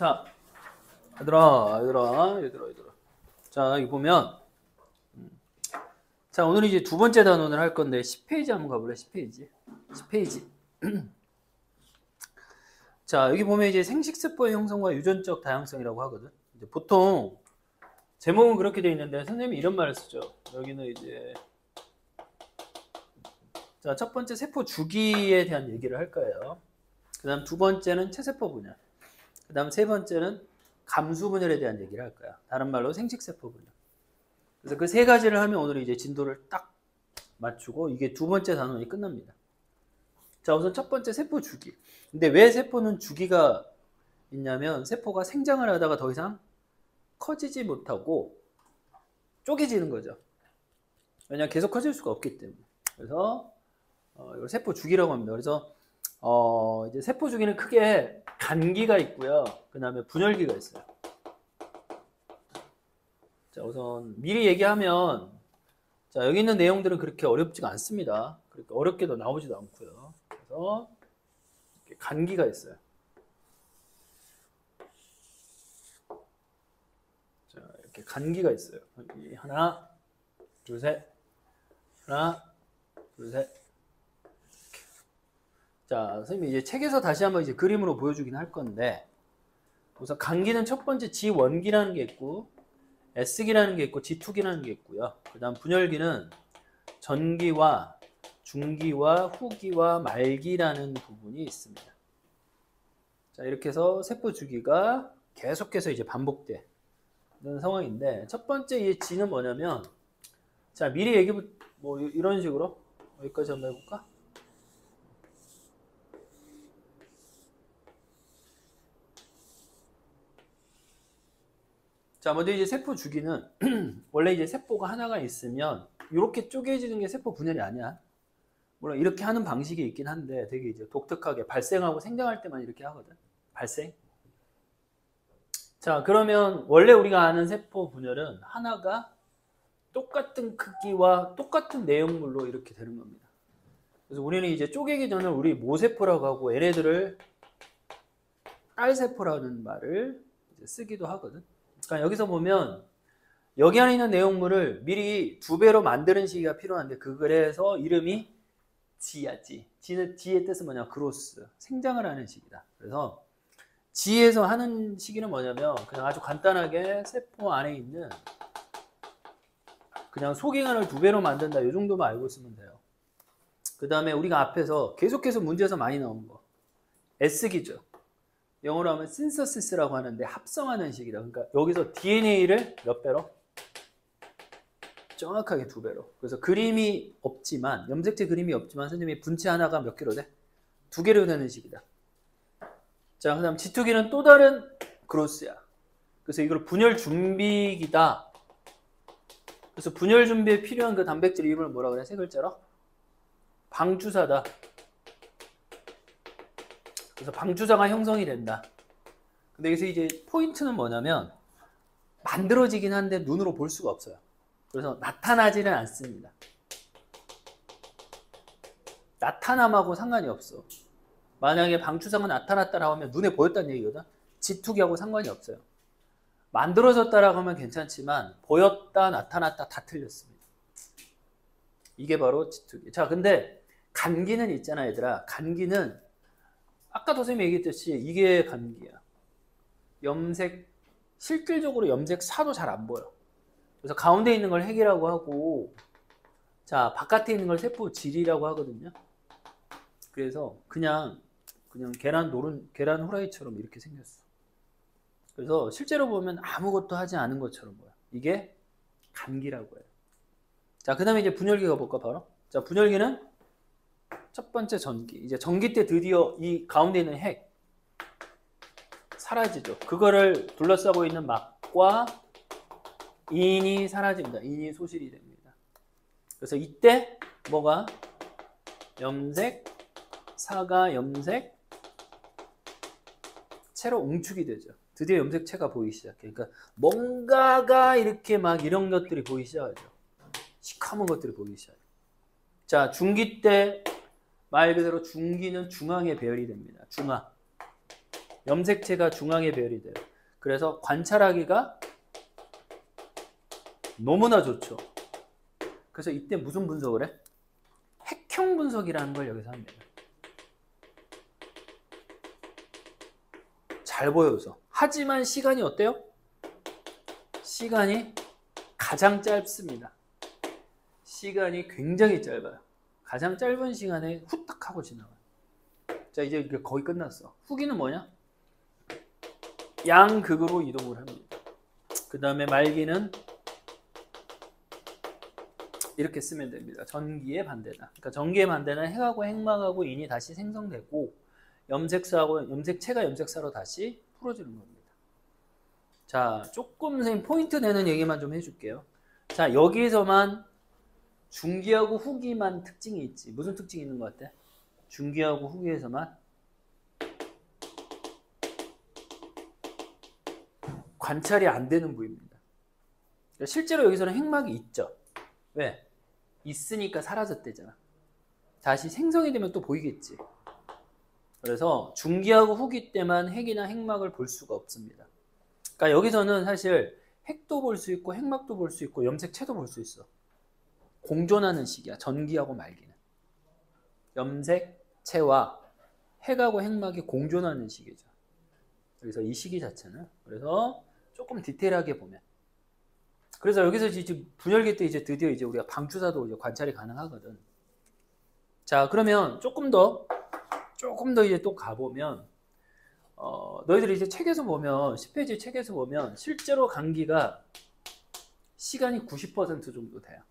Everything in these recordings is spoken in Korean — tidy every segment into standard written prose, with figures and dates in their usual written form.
자, 얘들아. 자, 여기 보면, 자, 오늘 이제 두 번째 단원을 할 건데, 10페이지 한번 가볼래? 10페이지. 자, 여기 보면 이제 생식세포의 형성과 유전적 다양성이라고 하거든. 이제 보통, 제목은 그렇게 되어 있는데, 선생님이 이런 말을 쓰죠. 여기는 이제, 자, 첫 번째 세포 주기에 대한 얘기를 할 거예요. 그 다음 두 번째는 체세포 분열. 그 다음 세 번째는 감수 분열에 대한 얘기를 할 거야. 다른 말로 생식세포 분열. 그래서 그 세 가지를 하면 오늘 이제 진도를 딱 맞추고 이게 두 번째 단원이 끝납니다. 자, 우선 첫 번째 세포 주기. 근데 왜 세포는 주기가 있냐면 세포가 생장을 하다가 더 이상 커지지 못하고 쪼개지는 거죠. 왜냐하면 계속 커질 수가 없기 때문에. 그래서 이걸 세포 주기라고 합니다. 그래서 이제 세포 주기는 크게 간기가 있고요. 그 다음에 분열기가 있어요. 자, 우선 미리 얘기하면 자, 여기 있는 내용들은 그렇게 어렵지가 않습니다. 그렇게 어렵게도 나오지도 않고요. 그래서 이렇게 간기가 있어요. 자, 이렇게 간기가 있어요. 여기 하나, 둘, 셋. 하나, 둘, 셋. 이렇게. 자, 선생님이 이제 책에서 다시 한번 이제 그림으로 보여주긴 할 건데, 우선 간기는 첫 번째 G1기라는 게 있고, S기라는 게 있고, G2기라는 게 있고요. 그 다음 분열기는 전기와 중기와 후기와 말기라는 부분이 있습니다. 자, 이렇게 해서 세포 주기가 계속해서 이제 반복되는 상황인데, 첫 번째 이 G는 뭐냐면, 자, 미리 뭐 이런 식으로 여기까지 한번 해볼까? 자, 먼저 이제 세포 주기는 원래 이제 세포가 하나가 있으면 이렇게 쪼개지는 게 세포 분열이 아니야. 물론 이렇게 하는 방식이 있긴 한데 되게 이제 독특하게 발생하고 생장할 때만 이렇게 하거든. 발생. 자, 그러면 원래 우리가 아는 세포 분열은 하나가 똑같은 크기와 똑같은 내용물로 이렇게 되는 겁니다. 그래서 우리는 이제 쪼개기 전에 우리 모세포라고 하고 얘네들을 딸세포라는 말을 이제 쓰기도 하거든. 그러니까 여기서 보면 여기 안에 있는 내용물을 미리 2배로 만드는 시기가 필요한데 그래서 이름이 G야, G. G의 뜻은 뭐냐? 그로스. 생장을 하는 시기다. 그래서 G에서 하는 시기는 뭐냐면 그냥 아주 간단하게 세포 안에 있는 그냥 소기관을 2배로 만든다. 이 정도만 알고 있으면 돼요. 그 다음에 우리가 앞에서 계속해서 문제에서 많이 나온 거. S기죠. 영어로 하면 synthesis라고 하는데 합성하는 식이다. 그러니까 여기서 DNA를 몇 배로? 정확하게 2배로. 그래서 그림이 없지만 염색체 그림이 없지만 선생님이 분체 하나가 몇 개로 돼? 2개로 되는 식이다. 자, 그 다음 G2기는 또 다른 그로스야. 그래서 이걸 분열 준비기다. 그래서 분열 준비에 필요한 그 단백질 이름을 뭐라 그래? 세 글자로? 방주사다. 그래서 방주사가 형성이 된다. 근데 여기서 이제 포인트는 뭐냐면 만들어지긴 한데 눈으로 볼 수가 없어요. 그래서 나타나지는 않습니다. 나타남하고 상관이 없어. 만약에 방주사가 나타났다라고 하면 눈에 보였다는 얘기거든. G2기하고 상관이 없어요. 만들어졌다라고 하면 괜찮지만 보였다, 나타났다 다 틀렸습니다. 이게 바로 G2기. 자, 근데 간기는 있잖아, 얘들아. 간기는 아까 선생님이 얘기했듯이 이게 간기야. 염색, 실질적으로 염색사도 잘 안 보여. 그래서 가운데 있는 걸 핵이라고 하고, 자, 바깥에 있는 걸 세포질이라고 하거든요. 그래서 그냥 계란 후라이처럼 이렇게 생겼어. 그래서 실제로 보면 아무것도 하지 않은 것처럼 보여. 이게 간기라고 해요. 자, 그 다음에 이제 분열기 가볼까, 바로? 자, 분열기는 첫 번째 전기. 이제 전기 때 드디어 이 가운데 있는 핵 사라지죠. 그거를 둘러싸고 있는 막과 인이 사라집니다. 인이 소실이 됩니다. 그래서 이때 뭐가 염색, 사가 염색, 채로 웅축이 되죠. 드디어 염색체가 보이기 시작해. 그러니까 뭔가가 이렇게 막 이런 것들이 보이기 시작하죠. 시커먼 것들이 보이기 시작해. 자, 중기 때 말 그대로 중기는 중앙에 배열이 됩니다. 중앙. 염색체가 중앙에 배열이 돼요. 그래서 관찰하기가 너무나 좋죠. 그래서 이때 무슨 분석을 해? 핵형 분석이라는 걸 여기서 합니다. 잘 보여서. 하지만 시간이 어때요? 시간이 가장 짧습니다. 시간이 굉장히 짧아요. 가장 짧은 시간에 후딱 하고 지나가요. 자, 이제 거의 끝났어. 후기는 뭐냐? 양극으로 이동을 합니다. 그 다음에 말기는 이렇게 쓰면 됩니다. 전기의 반대다. 그러니까 전기의 반대는 핵하고 핵막하고 인이 다시 생성되고 염색체가 염색사로 다시 풀어지는 겁니다. 자, 조금 선생님 포인트 내는 얘기만 좀 해줄게요. 자, 여기서만 중기하고 후기만 특징이 있지. 무슨 특징이 있는 것 같아? 중기하고 후기에서만 관찰이 안 되는 부위입니다. 그러니까 실제로 여기서는 핵막이 있죠. 왜? 있으니까 사라졌대잖아. 다시 생성이 되면 또 보이겠지. 그래서 중기하고 후기 때만 핵이나 핵막을 볼 수가 없습니다. 그러니까 여기서는 사실 핵도 볼 수 있고 핵막도 볼 수 있고 염색체도 볼 수 있어. 공존하는 시기야. 전기하고 말기는. 염색체와 핵하고 핵막이 공존하는 시기죠. 그래서 이 시기 자체는. 그래서 조금 디테일하게 보면. 그래서 여기서 이제 분열기 때 이제 드디어 이제 우리가 방추사도 이제 관찰이 가능하거든. 자, 그러면 조금 더 이제 또 가보면, 너희들이 이제 책에서 보면, 10페이지 책에서 보면, 실제로 감기가 시간이 90% 정도 돼요.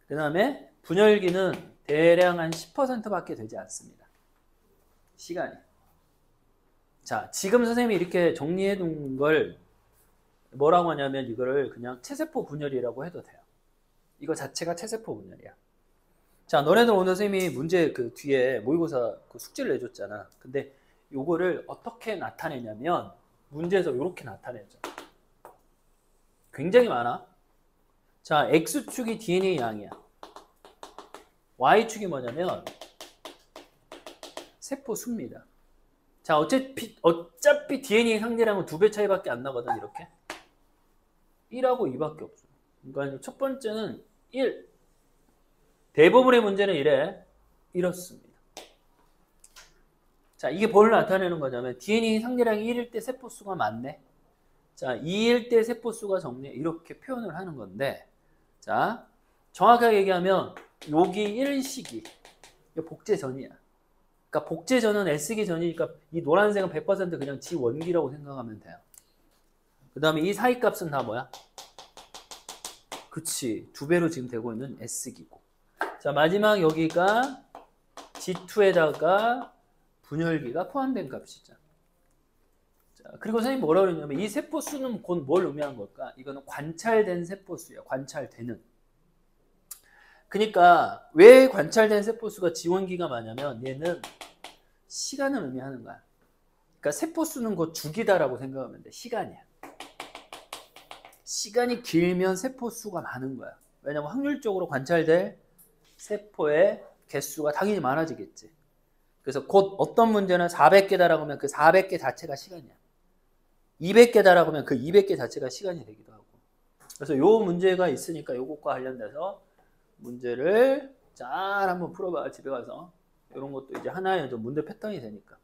그 다음에 분열기는 대략 한 10%밖에 되지 않습니다. 시간이. 자, 지금 선생님이 이렇게 정리해 둔 걸 뭐라고 하냐면 이거를 그냥 체세포 분열이라고 해도 돼요. 이거 자체가 체세포 분열이야. 자, 너네들 오늘 선생님이 문제 그 뒤에 모의고사 그 숙제를 내줬잖아. 근데 요거를 어떻게 나타내냐면 문제에서 이렇게 나타내죠. 굉장히 많아. 자, X축이 DNA 양이야. Y축이 뭐냐면 세포 수입니다. 자, 어차피 DNA 상대량은 2배 차이밖에 안 나거든, 이렇게. 1하고 2밖에 없어. 그러니까 첫 번째는 1. 대부분의 문제는 이렇습니다. 자, 이게 뭘 나타내는 거냐면 DNA 상대량이 1일 때 세포수가 많네. 자, 2일 때 세포수가 적네. 이렇게 표현을 하는 건데, 자, 정확하게 얘기하면 여기 1시기, 복제 전이야. 그러니까 복제 전은 S기 전이니까 이 노란색은 100% 그냥 지원기라고 생각하면 돼요. 그 다음에 이 사이 값은 다 뭐야? 그치, 2배로 지금 되고 있는 S기고. 자, 마지막 여기가 G2에다가 분열기가 포함된 값이죠. 자, 그리고 선생님이 뭐라고 그러냐면 이 세포수는 곧 뭘 의미하는 걸까? 이거는 관찰된 세포수야. 관찰되는. 그러니까 왜 관찰된 세포수가 지원기가 많냐면 얘는 시간을 의미하는 거야. 그러니까 세포수는 곧 주기다라고 생각하면 돼. 시간이야. 시간이 길면 세포수가 많은 거야. 왜냐면 확률적으로 관찰될 세포의 개수가 당연히 많아지겠지. 그래서 곧 어떤 문제는 400개다라고 하면 그 400개 자체가 시간이야. 200개다라고 하면 그 200개 자체가 시간이 되기도 하고. 그래서 요 문제가 있으니까 요것과 관련돼서 문제를 잘 한번 풀어봐. 집에 가서. 이런 것도 이제 하나의 문제 패턴이 되니까.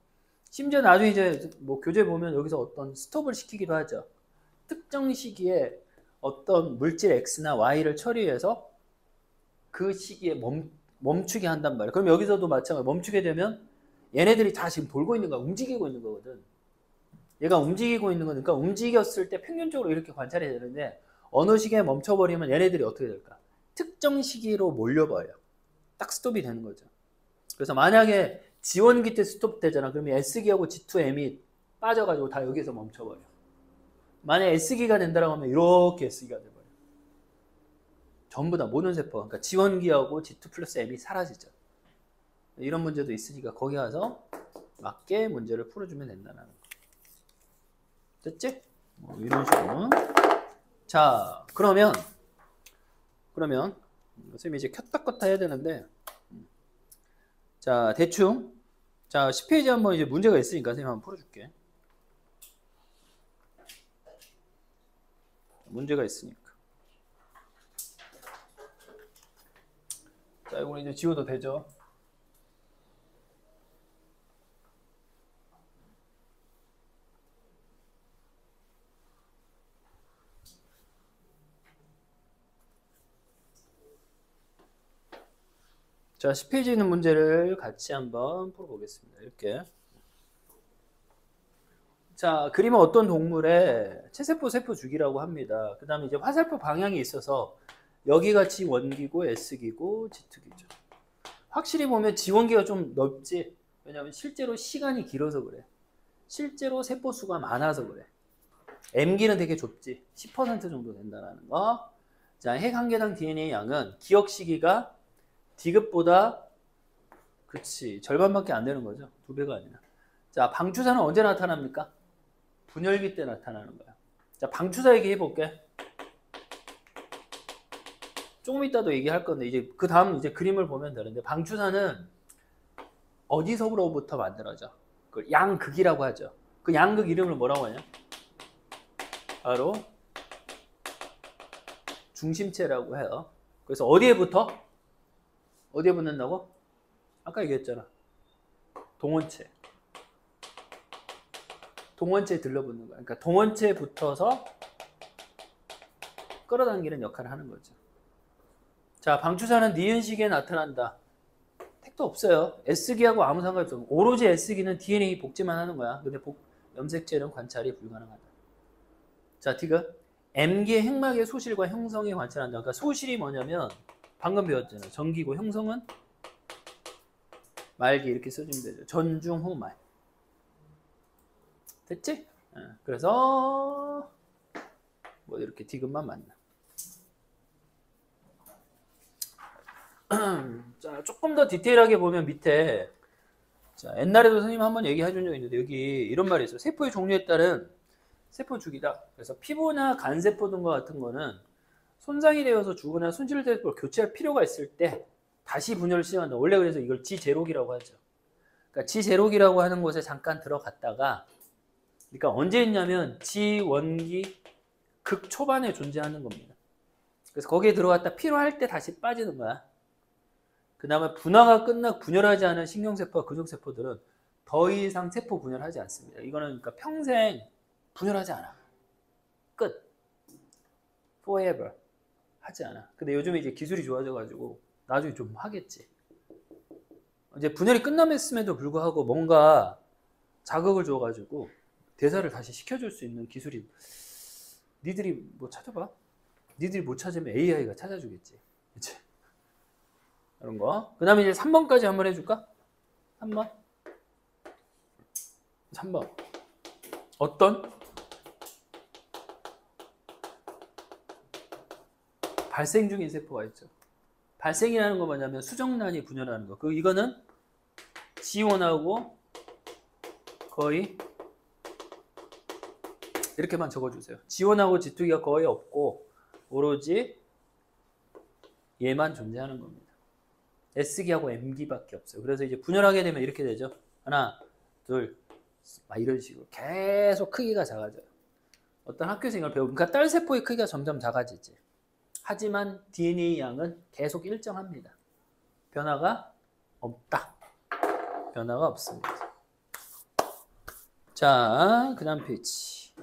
심지어 나중에 이제 뭐 교재 보면 여기서 어떤 스톱을 시키기도 하죠. 특정 시기에 어떤 물질 X나 Y를 처리해서 그 시기에 멈추게 한단 말이에요. 그럼 여기서도 마찬가지로 멈추게 되면 얘네들이 다 지금 돌고 있는 거야. 움직이고 있는 거거든. 얘가 움직이고 있는 거니까 움직였을 때 평균적으로 이렇게 관찰이 되는데 어느 시기에 멈춰버리면 얘네들이 어떻게 될까? 특정 시기로 몰려버려. 딱 스톱이 되는 거죠. 그래서 만약에 지원기 때 스톱 되잖아. 그러면 S기하고 G2M이 빠져가지고 다 여기서 멈춰버려. 만약에 S기가 된다고 하면 이렇게 S기가 돼버려. 전부 다 모든 세포. 그러니까 지원기하고 G2 플러스 M이 사라지죠. 이런 문제도 있으니까 거기 가서 맞게 문제를 풀어주면 된다는 거. 됐지? 뭐 이런 식으로. 자, 그러면 선생님이 이제 켰다 껐다 해야 되는데, 자, 대충 자, 10페이지 한번 이제 문제가 있으니까 선생님 한번 풀어줄게. 문제가 있으니까. 자, 이거 이제 지워도 되죠? 자, 10페이지에 있는 문제를 같이 한번 풀어보겠습니다. 이렇게. 자, 그림은 어떤 동물의 체세포 세포 주기라고 합니다. 그 다음에 이제 화살표 방향이 있어서 여기가 G1기고 S기고 G2기죠. 확실히 보면 G1기가 좀 넓지. 왜냐하면 실제로 시간이 길어서 그래. 실제로 세포 수가 많아서 그래. M기는 되게 좁지. 10% 정도 된다는 거. 자, 핵 한 개당 DNA 양은 기억 시기가 D급보다 그치 절반밖에 안 되는 거죠. 2배가 아니라. 자, 방추사는 언제 나타납니까? 분열기 때 나타나는 거야. 자, 방추사 얘기해 볼게. 조금 이따도 얘기할 건데 이제 그 다음 이제 그림을 보면 되는데 방추사는 어디서부터 만들어져? 그 양극이라고 하죠. 그 양극 이름을 뭐라고 하냐? 바로 중심체라고 해요. 그래서 어디에 붙어? 어디에 붙는다고? 아까 얘기했잖아. 동원체. 동원체에 들러붙는 거야. 그러니까 동원체에 붙어서 끌어당기는 역할을 하는 거죠. 자, 방추사는 니은 시기에 나타난다. 택도 없어요. S기하고 아무 상관이 없어. 오로지 S기는 DNA 복제만 하는 거야. 근데 염색체는 관찰이 불가능하다. 자, 디귿. M기의 핵막의 소실과 형성이 관찰한다. 그러니까 소실이 뭐냐면 방금 배웠잖아요. 전기고 형성은 말기 이렇게 써주면 되죠. 전중 후 말. 됐지? 그래서 뭐 이렇게 디귿만 맞나. 자, 조금 더 디테일하게 보면 밑에 자, 옛날에도 선생님 한번 얘기해 준 적이 있는데 여기 이런 말이 있어요. 세포의 종류에 따른 세포 주기다. 그래서 피부나 간세포 등과 같은 거는 손상이 되어서 죽거나 손실될 걸 교체할 필요가 있을 때 다시 분열을 시작한다. 원래 그래서 이걸 지제로기라고 하죠. 그러니까 지제로기라고 하는 곳에 잠깐 들어갔다가 그러니까 언제 있냐면 G1기 극 초반에 존재하는 겁니다. 그래서 거기에 들어갔다 필요할 때 다시 빠지는 거야. 그 다음에 분화가 끝나고 분열하지 않은 신경세포와 근육세포들은 더 이상 세포 분열하지 않습니다. 이거는 그러니까 평생 분열하지 않아. 끝. forever. 하지 않아. 근데 요즘에 이제 기술이 좋아져가지고 나중에 좀 하겠지. 이제 분열이 끝남했음에도 불구하고 뭔가 자극을 줘가지고 대사를 다시 시켜줄 수 있는 기술이 니들이 뭐 찾아봐. 니들이 못 찾으면 AI가 찾아주겠지. 그치? 이런 거. 그 다음에 이제 3번까지 한번 해줄까? 3번. 3번. 어떤? 발생 중인 세포가 있죠. 발생이라는 거 뭐냐면 수정란이 분열하는 거. 이거는 G1하고 거의 이렇게만 적어주세요. G1하고 G2가 거의 없고 오로지 얘만 존재하는 겁니다. S기하고 M기밖에 없어요. 그래서 이제 분열하게 되면 이렇게 되죠. 하나, 둘, 막 이런 식으로 계속 크기가 작아져요. 어떤 학교에서 이걸 배우고 그러니까 딸세포의 크기가 점점 작아지지. 하지만 DNA 양은 계속 일정합니다. 변화가 없다. 변화가 없습니다. 자, 그 다음 페이지.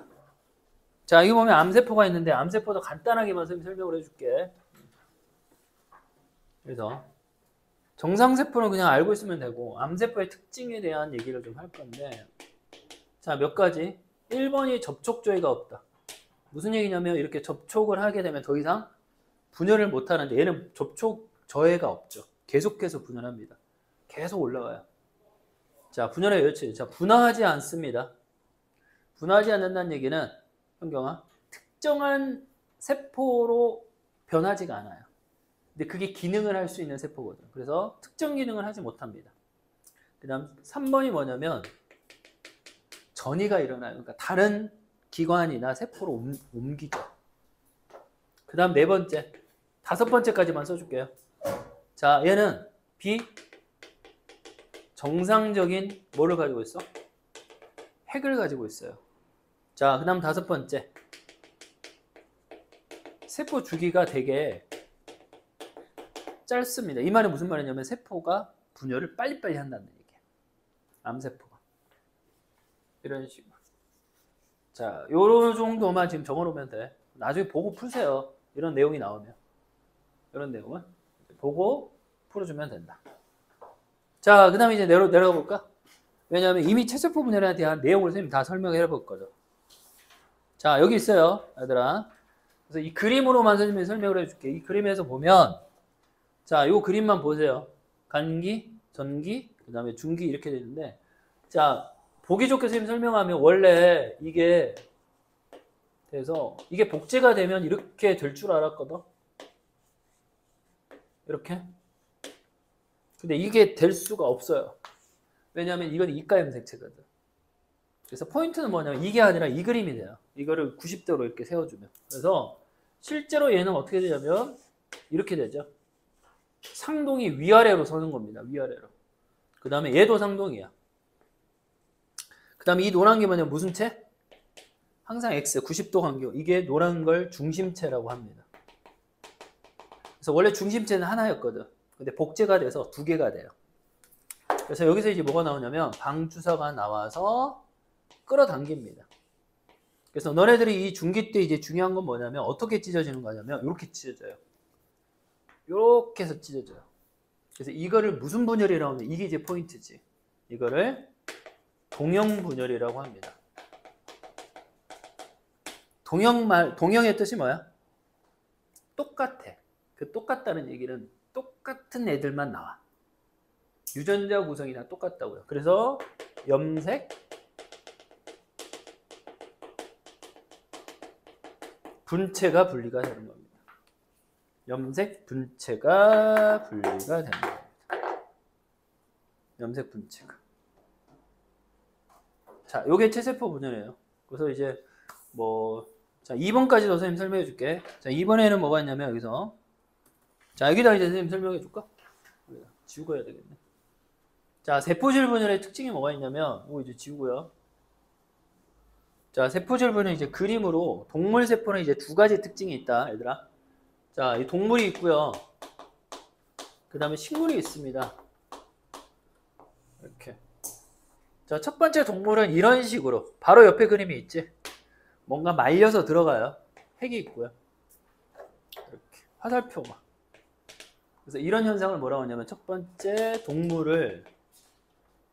자, 이거 보면 암세포가 있는데 암세포도 간단하게만 설명을 해줄게. 그래서 정상세포는 그냥 알고 있으면 되고 암세포의 특징에 대한 얘기를 좀 할 건데 자, 몇 가지. 1번이 접촉조회가 없다. 무슨 얘기냐면 이렇게 접촉을 하게 되면 더 이상 분열을 못하는데 얘는 접촉 저해가 없죠. 계속해서 분열합니다. 계속 올라가요. 자, 분열의 여치. 자, 분화하지 않습니다. 분화하지 않는다는 얘기는 현경아 특정한 세포로 변하지가 않아요. 근데 그게 기능을 할 수 있는 세포거든. 그래서 특정 기능을 하지 못합니다. 그 다음 3번이 뭐냐면 전이가 일어나요. 그러니까 다른 기관이나 세포로 옮기죠. 그 다음 4번째. 5번째까지만 써줄게요. 자, 얘는 정상적인 뭐를 가지고 있어? 핵을 가지고 있어요. 자, 그 다음 5번째. 세포 주기가 되게 짧습니다. 이 말은 무슨 말이냐면 세포가 분열을 빨리빨리 한다는 얘기예요. 암세포가. 이런 식으로. 자, 요 정도만 지금 적어놓으면 돼. 나중에 보고 푸세요. 이런 내용이 나오면. 이런 내용은 보고 풀어주면 된다. 자, 그 다음에 이제 내려가 볼까? 왜냐하면 이미 체세포 분열에 대한 내용을 선생님이 다 설명을 해볼 거죠. 자, 여기 있어요, 얘들아. 그래서 이 그림으로만 선생님이 설명을 해줄게. 이 그림에서 보면, 자, 요 그림만 보세요. 간기, 전기, 그 다음에 중기 이렇게 되는데, 자, 보기 좋게 선생님 설명하면 원래 이게 돼서 이게 복제가 되면 이렇게 될 줄 알았거든. 이렇게. 근데 이게 될 수가 없어요. 왜냐하면 이건 이가염색체거든. 그래서 포인트는 뭐냐면 이게 아니라 이 그림이 돼요. 이거를 90도로 이렇게 세워주면. 그래서 실제로 얘는 어떻게 되냐면 이렇게 되죠. 상동이 위아래로 서는 겁니다. 위아래로. 그 다음에 얘도 상동이야. 그 다음에 이 노란 게 뭐냐면 무슨 체? 항상 X, 90도 간격. 이게 노란 걸 중심체라고 합니다. 그래서 원래 중심체는 하나였거든. 근데 복제가 돼서 2개가 돼요. 그래서 여기서 이제 뭐가 나오냐면 방주사가 나와서 끌어당깁니다. 그래서 너네들이 이 중기 때 이제 중요한 건 뭐냐면 어떻게 찢어지는 거냐면 이렇게 찢어져요. 이렇게 해서 찢어져요. 그래서 이거를 무슨 분열이라고 하면 이게 이제 포인트지. 이거를 동형 분열이라고 합니다. 동형의 뜻이 뭐야? 똑같아. 그 똑같다는 얘기는 똑같은 애들만 나와. 유전자 구성이 다 똑같다고요. 그래서 염색, 분체가 분리가 되는 겁니다. 염색, 분체가 분리가 되는 겁니다. 염색, 분체가. 자, 요게 체세포 분열이에요. 그래서 이제 자, 2번까지 선생님 설명해 줄게. 자, 2번에는 뭐가 있냐면 여기서 자, 여기다 이제 선생님 설명해 줄까? 지우고 해야 되겠네. 자, 세포질 분열의 특징이 뭐가 있냐면 이거 이제 지우고요. 자, 세포질 분열 이제 그림으로 동물 세포는 이제 2가지 특징이 있다, 얘들아. 자, 이 동물이 있고요. 그 다음에 식물이 있습니다. 이렇게. 자, 첫 번째 동물은 이런 식으로 바로 옆에 그림이 있지. 뭔가 말려서 들어가요. 핵이 있고요. 이렇게 화살표가. 그래서 이런 현상을 뭐라고 하냐면 첫 번째 동물을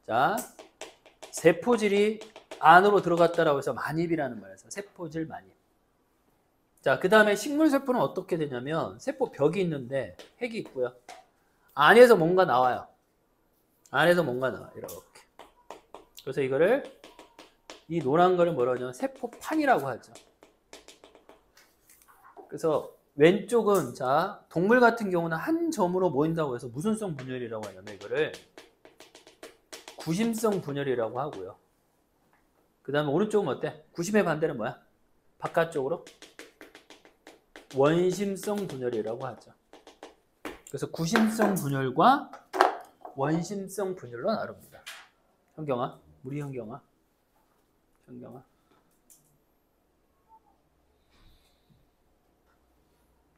자, 세포질이 안으로 들어갔다라고 해서 만입이라는 말이에요. 세포질 만입. 자, 그 다음에 식물 세포는 어떻게 되냐면 세포 벽이 있는데 핵이 있고요. 안에서 뭔가 나와요. 안에서 뭔가 나와. 이렇게. 그래서 이거를 이 노란 거를 뭐라고 하냐면 세포판이라고 하죠. 그래서 왼쪽은 자, 동물 같은 경우는 한 점으로 모인다고 해서 무슨성 분열이라고 하냐면 이거를 구심성 분열이라고 하고요. 그 다음에 오른쪽은 어때? 구심의 반대는 뭐야? 바깥쪽으로 원심성 분열이라고 하죠. 그래서 구심성 분열과 원심성 분열로 나눕니다. 현경아, 우리 현경아.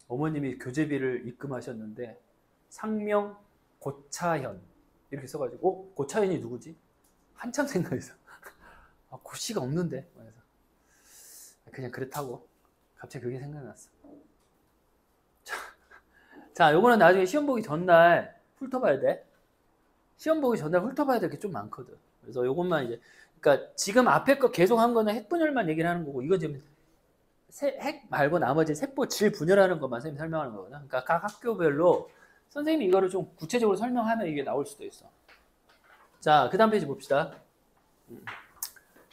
어머님이 교재비를 입금하셨는데 상명 고차현 이렇게 써가지고 고차현이 누구지? 한참 생각해서 고씨가 없는데 그래서 그냥 그렇다고 갑자기 그게 생각났어. 자, 요거는 나중에 시험 보기 전날 훑어봐야 돼. 시험 보기 전날 훑어봐야 될 게 좀 많거든. 그래서 요것만 이제 그러니까 지금 앞에 거 계속 한 거는 핵분열만 얘기를 하는 거고 이건 지금 핵 말고 나머지 세포 질 분열하는 것만 선생님이 설명하는 거거든. 그러니까 각 학교별로 선생님이 이거를 좀 구체적으로 설명하면 이게 나올 수도 있어. 자, 그 다음 페이지 봅시다.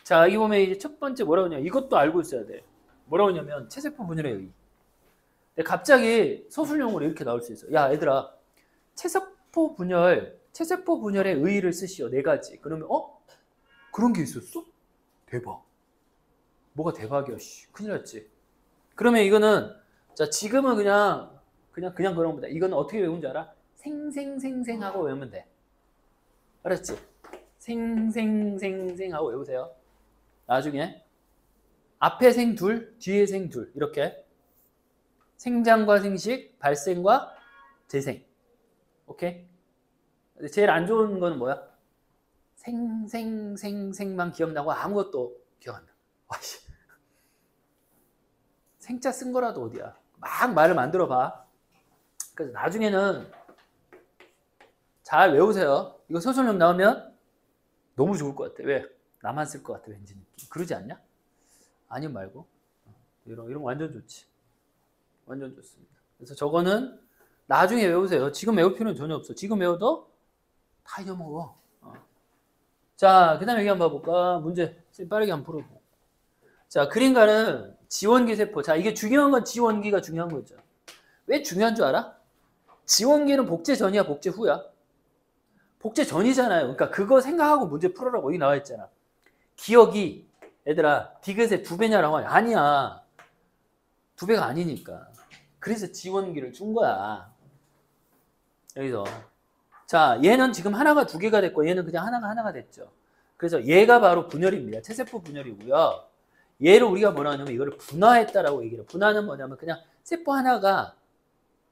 자, 여기 보면 이제 첫 번째 뭐라고 하냐. 이것도 알고 있어야 돼. 뭐라고 하냐면 체세포 분열의 의. 근데 갑자기 서술용어로 이렇게 나올 수 있어. 야, 얘들아. 체세포 분열의 의의를 쓰시오. 4가지. 그러면 그런 게 있었어? 대박. 뭐가 대박이야. 큰일 났지. 그러면 이거는 자, 지금은 그냥 그런 겁니다. 이거는 어떻게 외우는 줄 알아? 생생생생하고 외우면 돼. 알았지? 생생생생 하고 외우세요. 나중에 앞에 생 둘, 뒤에 생 둘, 이렇게 생장과 생식, 발생과 재생. 오케이? 근데 제일 안 좋은 건 뭐야? 생생생생만 기억나고 아무것도 기억 안 나. 와씨. 생자 쓴 거라도 어디야? 막 말을 만들어 봐. 그래서 나중에는 잘 외우세요. 이거 서술형 나오면 너무 좋을 것 같아. 왜? 나만 쓸 것 같아, 왠지 느낌. 그러지 않냐? 아니면 말고. 이런 거 완전 좋지. 완전 좋습니다. 그래서 저거는 나중에 외우세요. 지금 외울 필요는 전혀 없어. 지금 외워도 다 잊어먹어. 자, 그 다음에 여기 한번 봐볼까? 문제 빠르게 한번 풀어보고. 자, 그림가는 지원기 세포. 자, 이게 중요한 건 지원기가 중요한 거죠. 왜 중요한 줄 알아? 지원기는 복제 전이야, 복제 후야? 복제 전이잖아요. 그러니까 그거 생각하고 문제 풀어라고 여기 나와 있잖아. 기억이, 얘들아, 디귿의 2배냐라고 하냐? 아니야. 2배가 아니니까. 그래서 지원기를 준 거야. 여기서. 자, 얘는 지금 하나가 2개가 됐고, 얘는 그냥 하나가 됐죠. 그래서 얘가 바로 분열입니다. 체세포 분열이고요. 얘를 우리가 뭐라 하냐면 이거를 분화했다라고 얘기를 해요. 분화는 뭐냐면 그냥 세포 하나가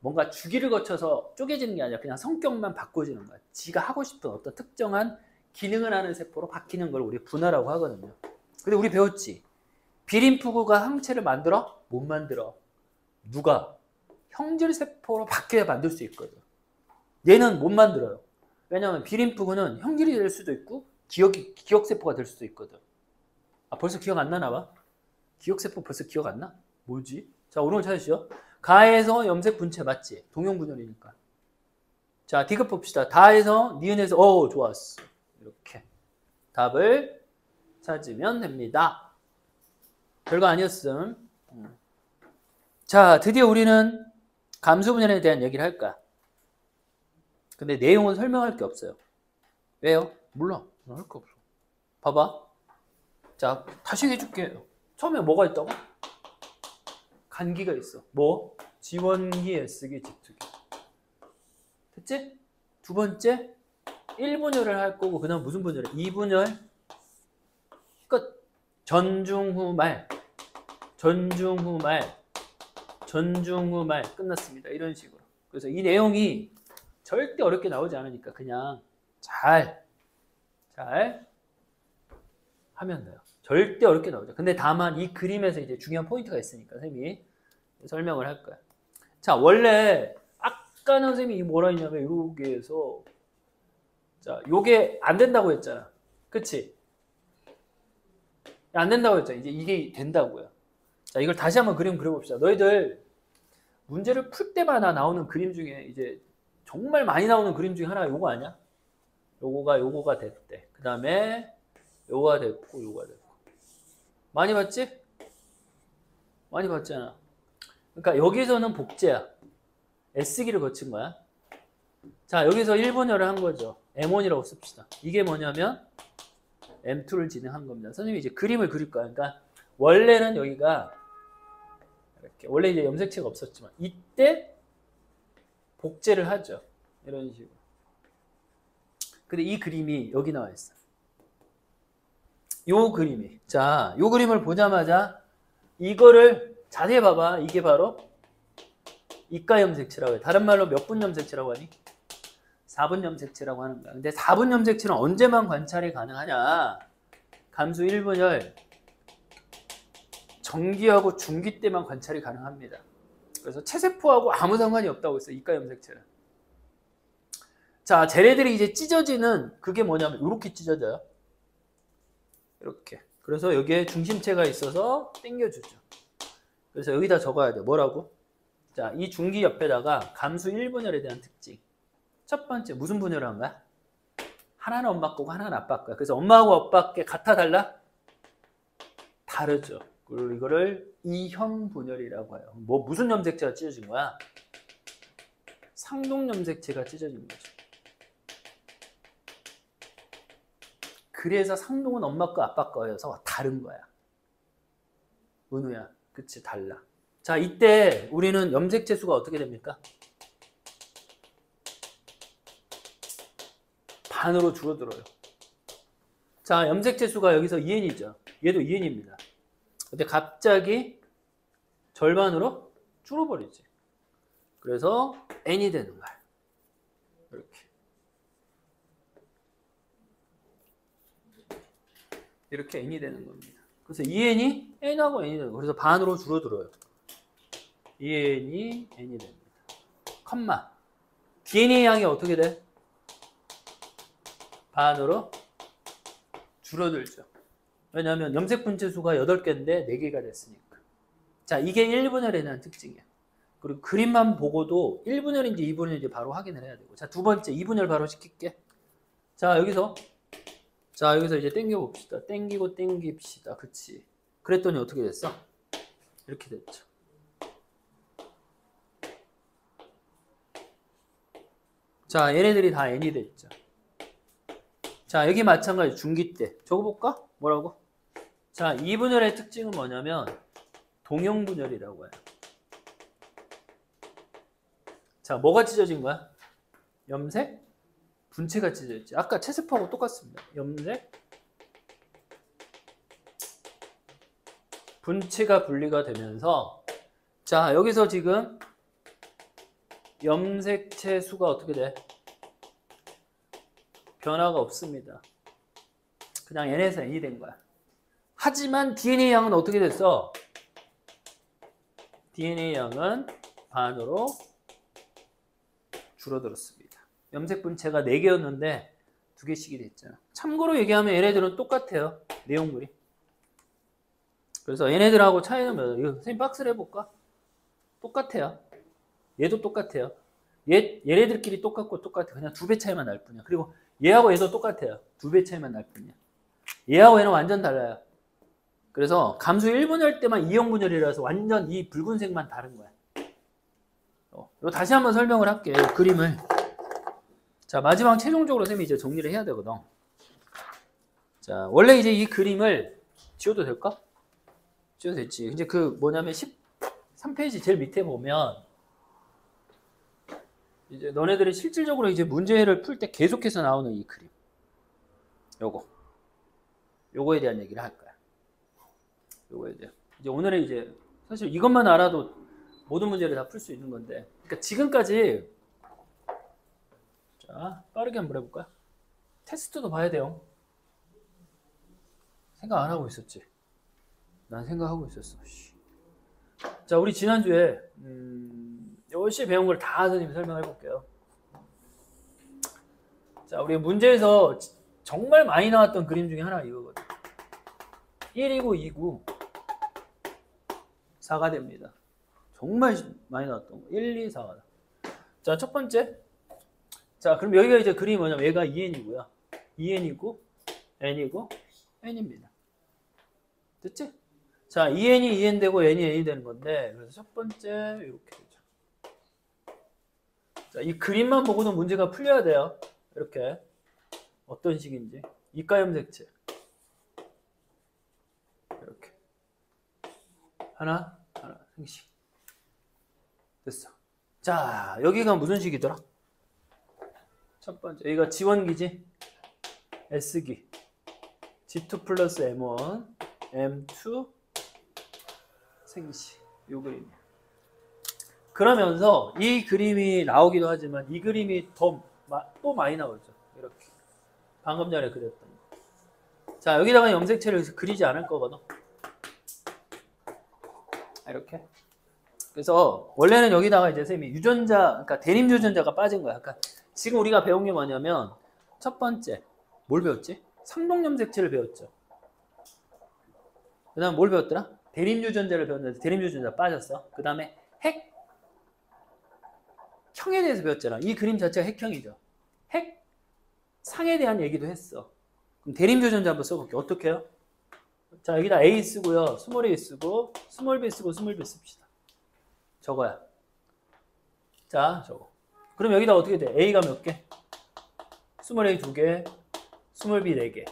뭔가 주기를 거쳐서 쪼개지는 게 아니라 그냥 성격만 바꿔지는 거야. 지가 하고 싶은 어떤 특정한 기능을 하는 세포로 바뀌는 걸 우리 분화라고 하거든요. 근데 우리 배웠지? 비림프구가 항체를 만들어? 못 만들어. 누가? 형질세포로 바뀌어야 만들 수 있거든. 얘는 못 만들어요. 왜냐하면 비림프구는 형질이 될 수도 있고 기억세포가 될 수도 있거든. 아, 벌써 기억 안 나나 봐? 기억세포 벌써 기억 안 나? 뭐지? 자, 오늘 찾으시죠. 가에서 염색 분체 맞지? 동형분열이니까. 자, 디귿 봅시다. 다에서 니은에서 좋았어. 이렇게 답을 찾으면 됩니다. 별거 아니었음. 자, 드디어 우리는 감수 분열에 대한 얘기를 할까? 근데 내용은 설명할 게 없어요. 왜요? 몰라. 할 거 없어. 봐봐. 자, 다시 해줄게요. 처음에 뭐가 있다고? 간기가 있어. 뭐? 지원기, S기, G2기. 됐지? 두 번째, 1분열을 할 거고, 그 다음 무슨 분열이야? 2분열 끝. 전중후 말. 전중후 말. 전중후 말. 끝났습니다. 이런 식으로. 그래서 이 내용이 절대 어렵게 나오지 않으니까 그냥 잘 하면 돼요. 절대 어렵게 나오죠. 근데 다만 이 그림에서 이제 중요한 포인트가 있으니까 선생님이 설명을 할 거야. 자, 원래 아까는 선생님이 뭐라 했냐면 여기에서 자, 요게 안 된다고 했잖아. 그치? 안 된다고 했잖아. 이제 이게 된다고요. 자, 이걸 다시 한번 그림 그려봅시다. 너희들 문제를 풀 때마다 나오는 그림 중에 이제 정말 많이 나오는 그림 중에 하나가 요거 아니야? 요거가 됐대. 그 다음에 요거가 됐고 요거가 됐고. 많이 봤지? 많이 봤잖아. 그러니까 여기서는 복제야. S기를 거친 거야. 자, 여기서 1분열을 한 거죠. M1이라고 씁시다. 이게 뭐냐면 M2를 진행한 겁니다. 선생님이 이제 그림을 그릴 거야. 그러니까 원래는 여기가 이렇게 원래 이제 염색체가 없었지만 이때 복제를 하죠. 이런 식으로. 근데 이 그림이 여기 나와 있어. 요 그림이. 자, 요 그림을 보자마자 이거를 자세히 봐봐. 이게 바로 이가 염색체라고 해. 다른 말로 몇 분 염색체라고 하니? 4분 염색체라고 하는 거야. 근데 4분 염색체는 언제만 관찰이 가능하냐? 감수 1분열 정기하고 중기 때만 관찰이 가능합니다. 그래서 체세포하고 아무 상관이 없다고 했어요. 이가 염색체는. 자, 쟤네들이 이제 찢어지는 그게 뭐냐면 이렇게 찢어져요. 이렇게. 그래서 여기에 중심체가 있어서 당겨주죠. 그래서 여기다 적어야 돼. 뭐라고? 자, 이 중기 옆에다가 감수 1분열에 대한 특징. 첫 번째, 무슨 분열을 한 거야? 하나는 엄마 거고 하나는 아빠 거야. 그래서 엄마하고 아빠 게 같아 달라? 다르죠. 그리고 이거를 이형 분열이라고 해요. 뭐 무슨 염색체가 찢어진 거야? 상동 염색체가 찢어진 거죠. 그래서 상동은 엄마 거 아빠 거여서 다른 거야. 은우야. 그치, 달라. 자, 이때 우리는 염색체 수가 어떻게 됩니까? 반으로 줄어들어요. 자, 염색체수가 여기서 2n이죠. 얘도 2n입니다. 근데 갑자기 절반으로 줄어버리지. 그래서 n이 되는 거야. 이렇게 n이 되는 겁니다. 그래서 2n이 n하고 n이 되는 거예요. 그래서 반으로 줄어들어요. 2n이 n이 됩니다. 컴마. DNA 양이 어떻게 돼? 반으로 줄어들죠. 왜냐하면 염색 분체 수가 8개인데 4개가 됐으니까. 자, 이게 1분열에 대한 특징이야. 그리고 그림만 보고도 1분열인지 2분열인지 바로 확인을 해야 되고. 자, 두 번째 2분열 바로 시킬게. 자, 여기서 이제 땡겨 봅시다. 땡기고 땡깁시다. 그치? 그랬더니 어떻게 됐어? 이렇게 됐죠. 자, 얘네들이 다 n이 됐죠. 자, 여기 마찬가지 중기 때 적어볼까? 뭐라고? 자, 2분열의 특징은 뭐냐면 동형분열이라고 해요. 자, 뭐가 찢어진 거야? 염색 분체가 찢어졌지. 아까 체세포하고 똑같습니다. 염색 분체가 분리가 되면서, 자, 여기서 지금 염색체 수가 어떻게 돼? 변화가 없습니다. 그냥 n에서 n이 된 거야. 하지만 DNA 양은 어떻게 됐어? DNA 양은 반으로 줄어들었습니다. 염색 분체가 4개였는데 2개씩이 됐잖아. 참고로 얘기하면 얘네들은 똑같아요. 내용물이. 그래서 얘네들하고 차이는 뭐예요? 이거 선생님 박스를 해볼까? 똑같아요. 얘도 똑같아요. 얘네들끼리 똑같고 똑같아. 그냥 2배 차이만 날 뿐이야. 그리고 얘하고 얘도 똑같아요. 2배 차이만 날 뿐이야. 얘하고 얘는 완전 달라요. 그래서 감수 1분열 때만 2형분열이라서 완전 이 붉은색만 다른 거야. 이거 다시 한번 설명을 할게. 그림을. 자, 마지막 최종적으로 선생님이 이제 정리를 해야 되거든. 자, 원래 이제 이 그림을 지워도 될까? 지워도 됐지. 이제 그 뭐냐면 13페이지 제일 밑에 보면 이제 너네들이 실질적으로 이제 문제를 풀 때 계속해서 나오는 이 그림. 요거에 대한 얘기를 할 거야. 요거에 대해. 이제 오늘은 이제 사실 이것만 알아도 모든 문제를 다 풀 수 있는 건데. 그러니까 지금까지, 자, 빠르게 한번 해볼까요? 테스트도 봐야 돼요. 생각 안 하고 있었지? 난 생각하고 있었어. 자, 우리 지난주에 열심히 배운 걸 다 선생님이 설명해 볼게요. 자, 우리 문제에서 정말 많이 나왔던 그림 중에 하나가 이거거든. 1이고 2고 4가 됩니다. 정말 많이 나왔던 거. 1, 2, 4가. 자, 첫 번째. 자, 그럼 여기가 이제 그림이 뭐냐면 얘가 2n이고요. 2n이고 n이고 n입니다. 됐지? 자, 2n이 2n 되고 n이 n이 되는 건데, 그래서 첫 번째 이렇게 되죠. 자, 이 그림만 보고도 문제가 풀려야 돼요. 이렇게. 어떤 식인지. 이가 염색체. 이렇게. 하나, 생식. 됐어. 자, 여기가 무슨 식이더라? 첫 번째. 여기가 지원기지? S기. G2 플러스 M1, M2, 생식. 요 그림이야. 그러면서 이 그림이 나오기도 하지만 이 그림이 또 많이 나오죠. 이렇게. 방금 전에 그렸던 거. 자, 여기다가 염색체를 그리지 않을 거거든. 이렇게. 그래서 원래는 여기다가 이제 선생님이 유전자, 그러니까 대림 유전자가 빠진 거야. 그러니까 지금 우리가 배운 게 뭐냐면 첫 번째 뭘 배웠지? 삼동 염색체를 배웠죠. 그다음 뭘 배웠더라? 대림 유전자를 배웠는데 대림 유전자 빠졌어. 그다음에 핵형에 대해서 배웠잖아. 이 그림 자체가 핵형이죠. 핵상에 대한 얘기도 했어. 그럼 대림 유전자 한번 써볼게. 어떻게 해요? 자, 여기다 A 쓰고요. 스몰 A 쓰고 스몰 B 쓰고 스몰 B 씁시다. 저거야. 자, 저거. 그럼 여기다 어떻게 돼? A가 몇 개? 스몰 A 2개, 스몰 B 4개.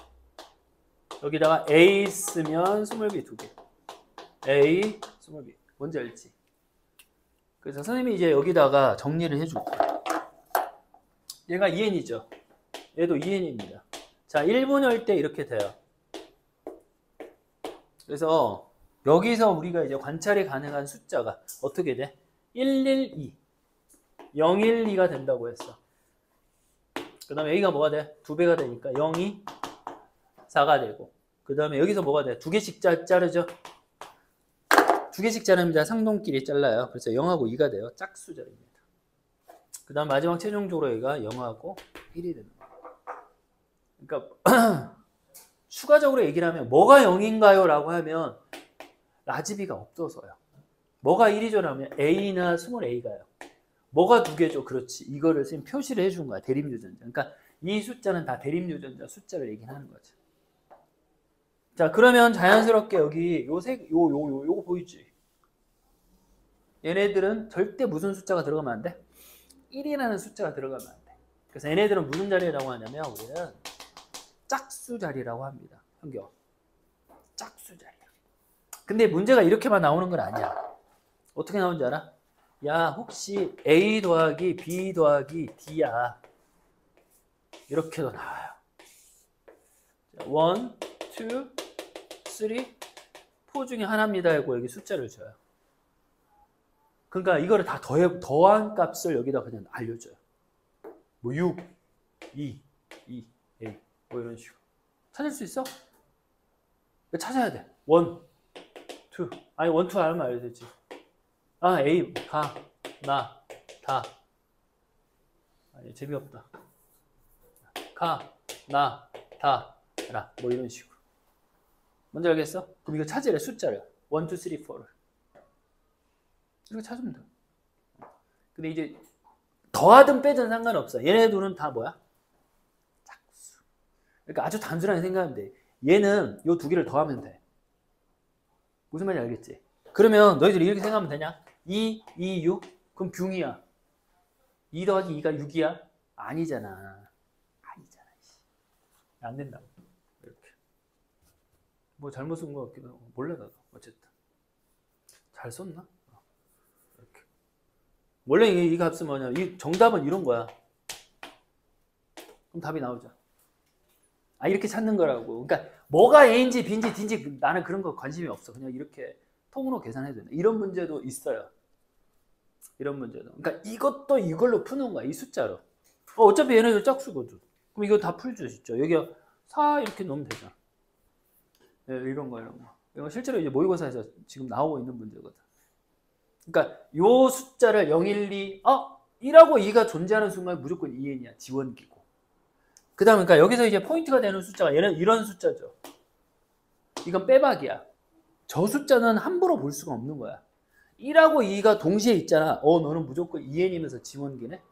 여기다가 A 쓰면 스몰 B 2개. A, 스몰 B. 뭔지 알지? 그래서 선생님이 이제 여기다가 정리를 해줄 거야. 얘가 2n이죠. 얘도 2n입니다. 자, 1분열 때 이렇게 돼요. 그래서 여기서 우리가 이제 관찰이 가능한 숫자가 어떻게 돼? 112, 012가 된다고 했어. 그 다음에 여기가 뭐가 돼? 2배가 되니까 02, 4가 되고, 그 다음에 여기서 뭐가 돼? 2개씩 자르죠? 2개씩 자릅니다. 상동끼리 잘라요. 그래서 0하고 2가 돼요. 짝수절입니다. 그 다음 마지막 최종적으로 여기가 0하고 1이 되는 거예요. 그러니까 추가적으로 얘기를 하면 뭐가 0인가요? 라고 하면 라지비가 없어서요. 뭐가 1이죠? 라면 A나 스몰 A가요. 뭐가 2개죠? 그렇지. 이거를 지금 표시를 해준 거야. 대립유전자. 그러니까 이 숫자는 다 대립유전자 숫자를 얘기하는 거죠. 자, 그러면 자연스럽게 여기 요거 보이지? 얘네들은 절대 무슨 숫자가 들어가면 안 돼? 1이라는 숫자가 들어가면 안 돼. 그래서 얘네들은 무슨 자리라고 하냐면 우리는 짝수 자리라고 합니다. 현경. 짝수 자리. 근데 문제가 이렇게만 나오는 건 아니야. 어떻게 나오는지 알아? 야, 혹시 A 더하기 B 더하기 D야. 이렇게도 나와요. 1, 2, 3, 4 중에 하나입니다 하고 여기 숫자를 줘요. 그러니까 이거를 다 더한 값을 여기다 그냥 알려줘요. 뭐 6, 2, 2, A 뭐 이런 식으로. 찾을 수 있어? 찾아야 돼. 1, 2 아니 1, 2 알면 알려야지. 아 A 가, 나, 다. 아니 재미없다. 가, 나, 다, 라 뭐 이런 식으로. 뭔지 알겠어? 그럼 이거 찾으래 숫자를 1, 2, 3, 4를 이렇게 찾으면 돼. 근데 이제 더하든 빼든 상관없어. 얘네들은 다 뭐야? 짝수. 그러니까 아주 단순하게 생각하면 돼. 얘는 요 2개를 더하면 돼. 무슨 말인지 알겠지? 그러면 너희들이 이렇게 생각하면 되냐? 2, 2, 6? 그럼 붕이야. 2 더하기 2가 6이야? 아니잖아. 아니잖아. 안 된다고. 이렇게. 뭐 잘못 쓴 것 같기도 하고. 몰라 나도. 어쨌든. 잘 썼나? 이렇게. 원래 이 값은 뭐냐? 이 정답은 이런 거야. 그럼 답이 나오죠. 아 이렇게 찾는 거라고. 그러니까 뭐가 A인지 B인지 D인지 나는 그런 거 관심이 없어. 그냥 이렇게 통으로 계산해도 된다. 이런 문제도 있어요. 이런 문제도. 그러니까 이것도 이걸로 푸는 거야. 이 숫자로. 어차피 얘네들 짝수거든. 그럼 이거 다 풀죠, 진짜. 여기 4 이렇게 넣으면 되잖아. 네, 이런 거. 이거 실제로 이제 모의고사에서 지금 나오고 있는 문제거든. 그러니까 요 숫자를 0, 1, 2, 1하고 2가 존재하는 순간 무조건 2n이야. 지원기고. 그 다음 그러니까 여기서 이제 포인트가 되는 숫자가 얘는 이런 숫자죠. 이건 빼박이야. 저 숫자는 함부로 볼 수가 없는 거야. 1하고 2가 동시에 있잖아. 너는 무조건 2n이면서 지원기네.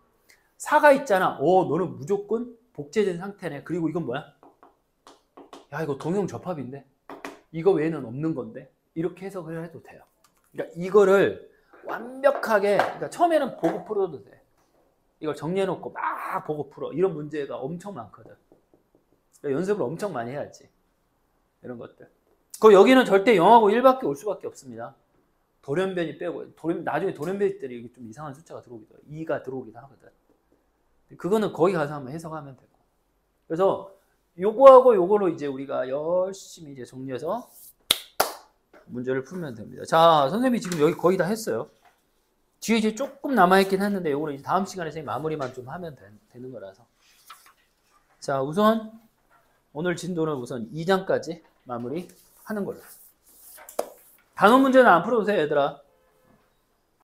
4가 있잖아. 너는 무조건 복제된 상태네. 그리고 이건 뭐야? 야, 이거 동형접합인데? 이거 외에는 없는 건데? 이렇게 해석을 해도 돼요. 그러니까 이거를 완벽하게, 그러니까 처음에는 보고 풀어도 돼. 이걸 정리해놓고 막 보고 풀어. 이런 문제가 엄청 많거든. 그러니까 연습을 엄청 많이 해야지. 이런 것들. 그리고 여기는 절대 0하고 1밖에 올 수밖에 없습니다. 돌연변이 빼고, 나중에 돌연변이들이 좀 이상한 숫자가 들어오기도 해. 2가 들어오기도 하거든. 그거는 거기 가서 한번 해석하면 되고. 그래서 요거하고 요거로 이제 우리가 열심히 이제 정리해서 문제를 풀면 됩니다. 자, 선생님이 지금 여기 거의 다 했어요. 뒤에 이제 조금 남아있긴 했는데 요거는 이제 다음 시간에 선생님 마무리만 좀 하면 되는 거라서. 자, 우선 오늘 진도는 우선 2장까지 마무리 하는 걸로. 단원 문제는 안 풀어도 돼, 얘들아.